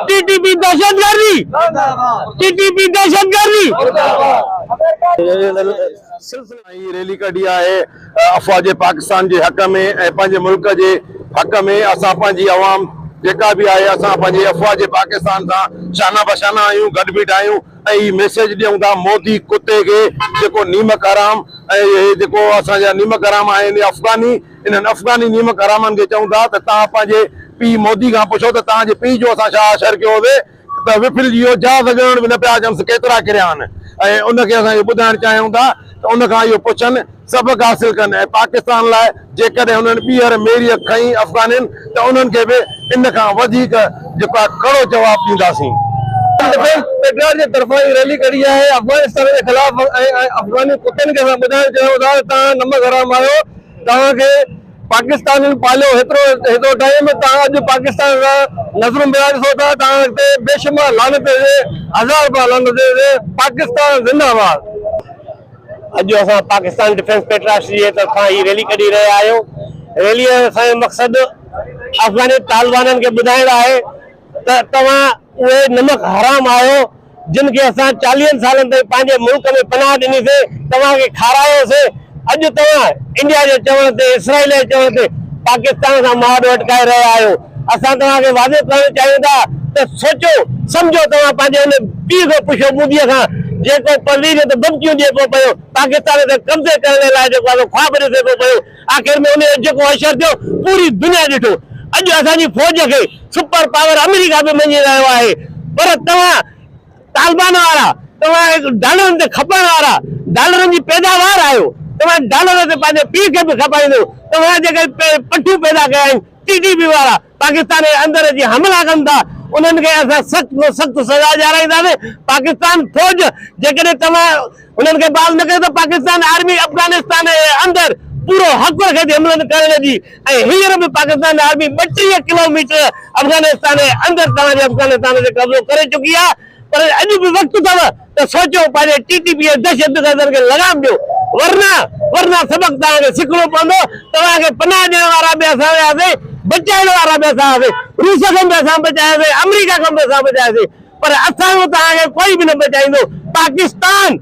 TTP दहशतगर्दी, TTP दहशतगर्दी। Rally कढी है अफवाज पाकिस्तान के हक में मुल्क के हक में असा अवाम जेका भी है असा अफवाज पाकिस्तान से शाना बशाना आयूं गडबिट आयूं मैसेज दूं था मोदी कुत्ते के जो नीमक हराम जो असा नीमक हराम है अफगानी इन अफगानी नीमक हरामन के चूं था पी मोदी का पुछो तो पी जो असा असर किया तो विफिल जी जहाज गण भी न पिया अचन केतरा किरिया उनके बुधाइण चाहियूं था तो उनका यो पुछन सबक हासिल कन पाकिस्तान लाए जेकॾहिं उन्हनि ॿीहर मेरी खई अफगानिन तो उन्हनि खे बि इन खां वधीक जेका कड़ो जवाब ॾींदासीं। पेट्रोल जे तरफ़ां रैली कढी है अफगानिस्तान के खिलाफ अफगानी कुत्तनि खे ॿुधाइण चाहियूं था तव्हां नमक हराम आहियो तव्हांखे पाकिस्तान पालियो हेतिरो टाइम तव्हां अॼु पाकिस्तान खां नज़रूं बिया ॾिसो था तव्हां ते बेशुमार लानत हज़ार बार लानत पाकिस्तान जिंदाबाद। अॼु असां पाकिस्तान डिफेंस पेट्रोल जी तरफ़ां ही रैली कढी रहिया आहियूं। रैली जो असांजो मक़सद अफगानी तालिबाननि खे ॿुधाइणु आहे त तव्हां उहे नमक हराम आहियो जिन खे असां 40 सालनि ताईं पंहिंजे मुल्क में पनाह ॾिनीसीं तव्हांखे खारायोसीं। अॼु तव्हां इंडिया जे चवण ते इसराइल जे चवण ते पाकिस्तान सां माड अटकाए रहिया आहियो। असां तव्हांखे वाज़िब करणु चाहियूं था त सोचो सम्झो तव्हां पंहिंजे हुन पीउ खां पुछो मोदीअ खां जेको परवीन ते धमकियूं ॾिए पियो पियो पाकिस्तान ते कब्ज़े करण लाइ जेको आहे ख्वाब ॾिसे पियो पियो आख़िर में उन जेको असर थियो पूरी दुनिया ॾिठो। अॼु असांजी फौज खे सुपर पावर अमेरिका बि मञी रहियो आहे पर तव्हां तालिबान वारा तव्हां डॉलरनि ते खपण वारा डॉलरनि जी पैदावार आहियो तव्हां डॉलर ते पंहिंजे पीउ खे बि खपाईंदो तव्हां जेके पठियूं पैदा कया आहिनि टीटीपी वारा पाकिस्तान जे अंदर जी हमला कनि था उन्हनि खे असां सख़्त में सख़्त सज़ा ॾियाराईंदासीं। पाकिस्तान फौज जेकॾहिं तव्हां उन्हनि खे बाज़ न कयो त पाकिस्तान आर्मी अफगानिस्तान जे अंदर पूरो हक़ रखे थी हमलो करण जी हींअर भी पाकिस्तान आर्मी 32 किलोमीटर अफगानिस्तान जे अंदर तव्हांजे अफगानिस्तान ते कब्ज़ो करे चुकी आहे पर अॼु बि वक़्तु अथव त सोचो पंहिंजे टीटीपी दहशतगर्दनि खे लगाम ॾियो वरना सबक तव्हांखे सिखणो पवंदो। तव्हांखे पनाह ॾियण वारा बि असां हुआसीं बचाइण वारा बि असां हुआसीं रूस खां बि असां बचायासीं अमेरिका खां बि असां बचायासीं पर असां तव्हांखे कोई बि न बचाईंदो। पाकिस्तान